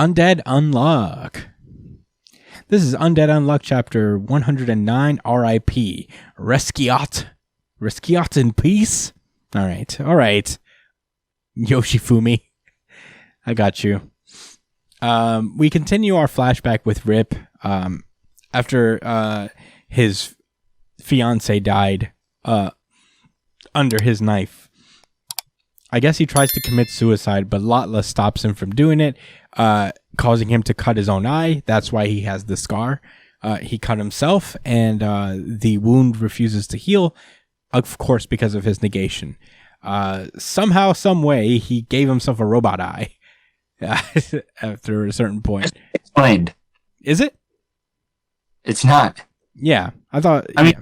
Undead Unluck. This is Undead Unluck chapter 109, R.I.P. Resquiat. Resquiat in peace? Alright. Yoshifumi. I got you. We continue our flashback with Rip after his fiance died under his knife. I guess he tries to commit suicide, but Latla stops him from doing it, causing him to cut his own eye. That's why he has the scar. He cut himself, and the wound refuses to heal, of course, because of his negation. Somehow, some way, he gave himself a robot eye after a certain point. It's explained. Is it? It's not. Yeah, I thought. I mean,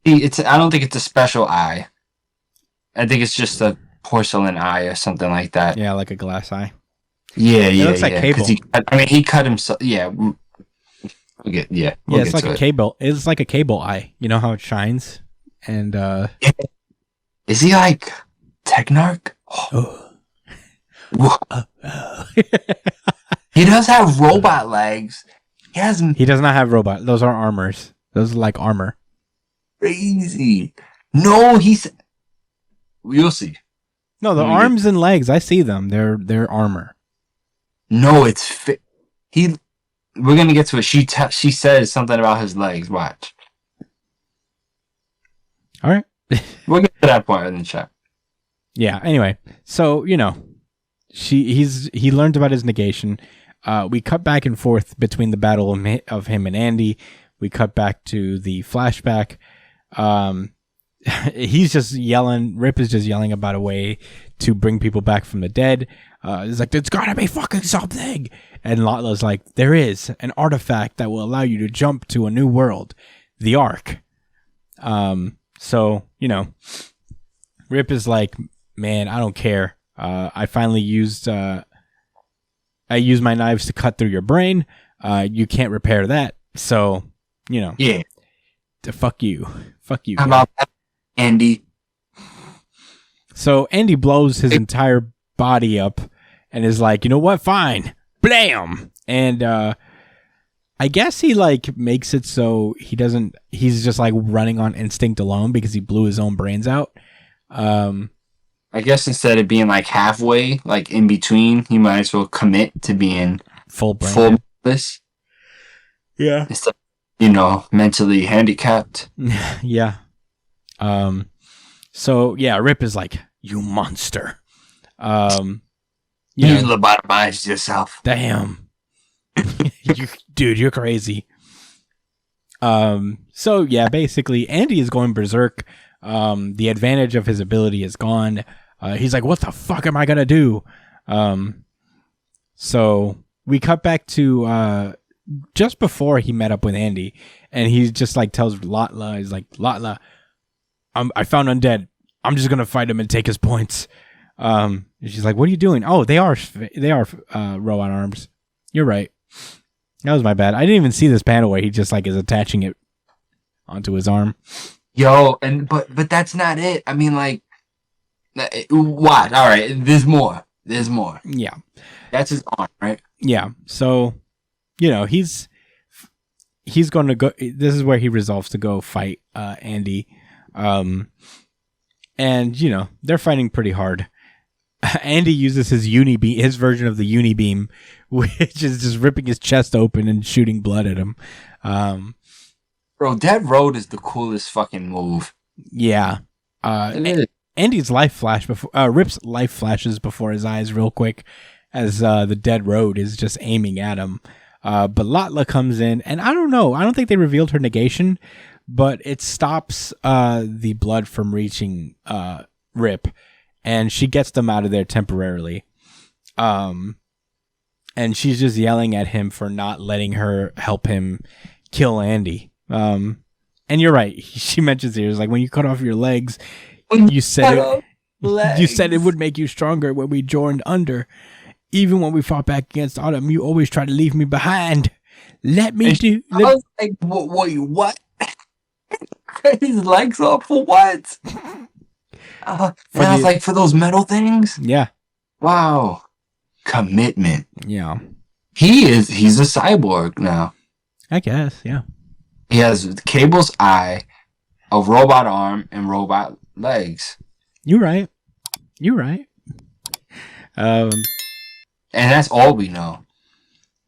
I don't think it's a special eye. I think it's just a porcelain eye or something like that. Yeah, like a glass eye. Yeah, it looks like cable. He cut himself. Yeah. It's like a cable. It's like a cable eye. You know how it shines? And is he like Technarch? Oh. He does have robot legs. He does not have robot. Those are armors. Those are like armor. Crazy. No, we'll see. No, the arms and legs, I see them. They're armor. No, it's we're gonna get to it. She says something about his legs. Watch. All right. We'll get to that part in the chat. Yeah. Anyway, so he learned about his negation. We cut back and forth between the battle of him and Andy. We cut back to the flashback. He's just yelling. Rip is just yelling about a way to bring people back from the dead. He's like, there's gotta be fucking something. And Latla's like, there is an artifact that will allow you to jump to a new world, the Ark. So, Rip is like, man, I don't care. I finally used my knives to cut through your brain. You can't repair that. So, yeah. Fuck you. How about that, Andy? So Andy blows his entire body up and is like, you know what? Fine. Blam. And I guess he makes it so he's just like running on instinct alone because he blew his own brains out. I guess instead of being like halfway, like in between, he might as well commit to being full brainless. Yeah. Instead of, mentally handicapped. Yeah. So yeah, Rip is like, you monster. You lobotomized yourself. Damn. You're crazy. So yeah, basically Andy is going berserk. The advantage of his ability is gone. He's like, what the fuck am I gonna do? So we cut back to just before he met up with Andy, and he just like tells Latla, he's like, Latla, I found Undead. I'm just gonna fight him and take his points. She's like, what are you doing? Oh, they are robot arms. You're right. That was my bad. I didn't even see this panel where he just like is attaching it onto his arm. Yo, but that's not it. I mean, like, what? All right, there's more. Yeah, that's his arm, right? Yeah. So, he's going to go. This is where he resolves to go fight Andy, and they're fighting pretty hard. Andy uses his version of the uni-beam, which is just ripping his chest open and shooting blood at him. Bro, that road is the coolest fucking move. Yeah. Andy's life flash before Rip's life flashes before his eyes real quick as the dead road is just aiming at him. But Latla comes in, and I don't know. I don't think they revealed her negation, but it stops the blood from reaching Rip, and she gets them out of there temporarily. And she's just yelling at him for not letting her help him kill Andy. And you're right. She mentions here, it's like, when you cut off your legs, you said it would make you stronger when we joined under. Even when we fought back against Autumn, you always try to leave me behind. Let me do. I was like, what? Cut his legs off for what? I was like, for those metal things? Yeah. Wow. Commitment. Yeah. He's a cyborg now. I guess, yeah. He has Cable's eye, a robot arm, and robot legs. You're right. Um, And that's all we know.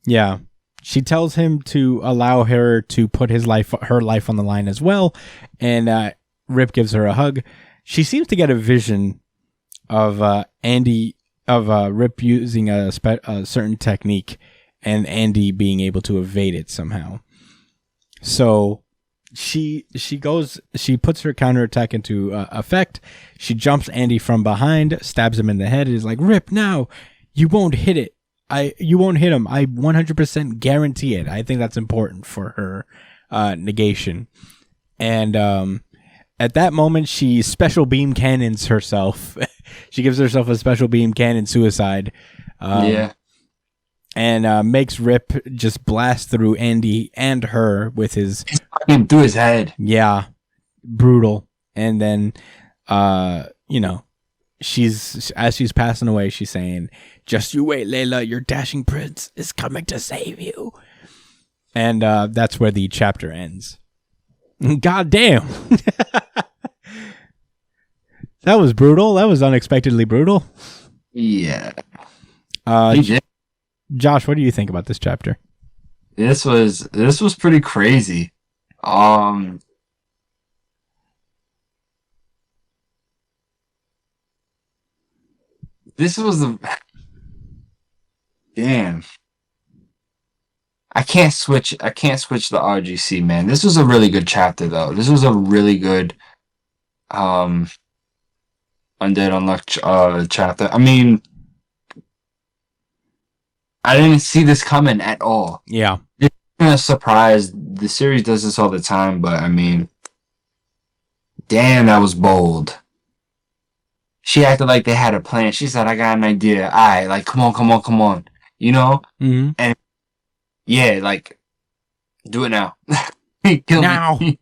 yeah. She tells him to allow her to put her life on the line as well, and Rip gives her a hug. She seems to get a vision of Rip using a certain technique, and Andy being able to evade it somehow. So she puts her counterattack into effect. She jumps Andy from behind, stabs him in the head, and is like, "Rip, now you won't hit it. You won't hit him. I 100% guarantee it." I think that's important for her negation. And at that moment, she special beam cannons herself. She gives herself a special beam cannon suicide. Yeah. And makes Rip just blast through Andy and her with his... Fucking through his head. Yeah. Brutal. And then, as she's passing away, she's saying, "Just you wait, Layla, your dashing prince is coming to save you." And that's where the chapter ends. God damn. That was brutal. That was unexpectedly brutal. Yeah. Josh, what do you think about this chapter? This was pretty crazy. This was the damn. I can't switch the RGC, man. This was a really good chapter though. This was a really good Undead Unluck chapter. I mean, I didn't see this coming at all. Yeah. It's kind of surprised. The series does this all the time, but I mean, damn, that was bold. She acted like they had a plan. She said, "I got an idea. Alright, like, come on. You know?" Mm-hmm. And yeah, like, do it now. Kill now. Me.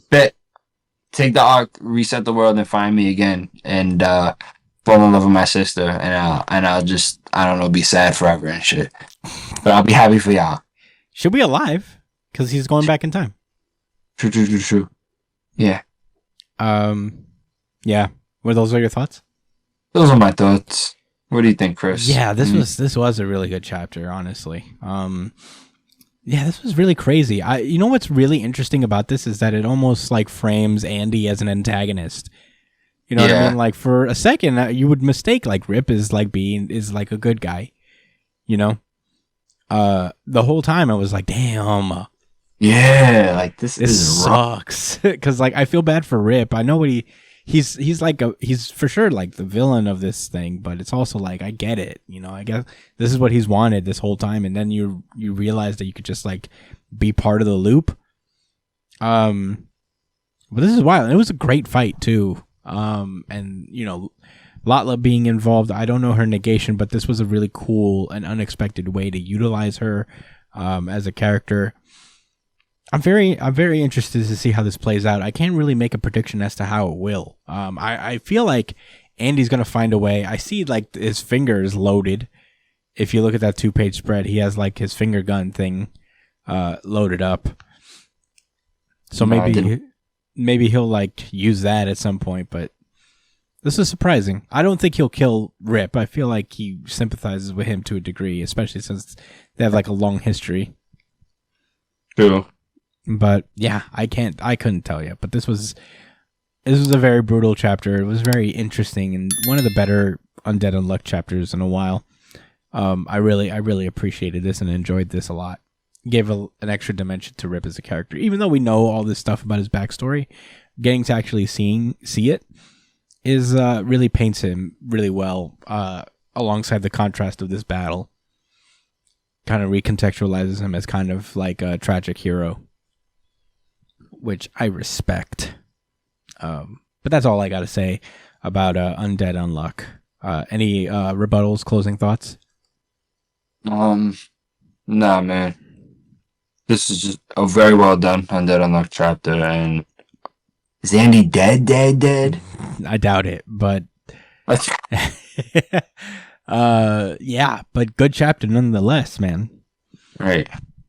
Bet. Take the arc, reset the world, and find me again. And fall in love with my sister. And I'll just, I don't know, be sad forever and shit. But I'll be happy for y'all. She'll be alive, because he's going back in time. True. Yeah. Yeah. Were those all your thoughts? Those are my thoughts. What do you think, Chris? Yeah, this was a really good chapter, honestly. Yeah, this was really crazy. You know what's really interesting about this is that it almost like frames Andy as an antagonist. You know what I mean? Like for a second, you would mistake like Rip is like a good guy. You know, the whole time I was like, damn. Yeah, like this sucks because like I feel bad for Rip. I know what he's for sure like the villain of this thing, but it's also like I get it, you know. I guess this is what he's wanted this whole time, and then you realize that you could just like be part of the loop. But this is wild. It was a great fight too. And you know, Latla being involved, I don't know her negation, but this was a really cool and unexpected way to utilize her as a character. I'm very interested to see how this plays out. I can't really make a prediction as to how it will. I feel like Andy's gonna find a way. I see like his finger is loaded. If you look at that 2-page spread, he has like his finger gun thing loaded up. So maybe he'll like use that at some point. But this is surprising. I don't think he'll kill Rip. I feel like he sympathizes with him to a degree, especially since they have like a long history. True. But yeah, I couldn't tell you. But this was a very brutal chapter. It was very interesting and one of the better Undead Unluck chapters in a while. I really appreciated this and enjoyed this a lot. Gave an extra dimension to Rip as a character, even though we know all this stuff about his backstory. Getting to actually see it is really paints him really well alongside the contrast of this battle. Kind of recontextualizes him as kind of like a tragic hero, which I respect. But that's all I got to say about Undead Unluck. Any rebuttals, closing thoughts? Nah, man. This is just a very well done Undead Unluck chapter. And is Andy dead? I doubt it, but yeah, but good chapter nonetheless, man. Right.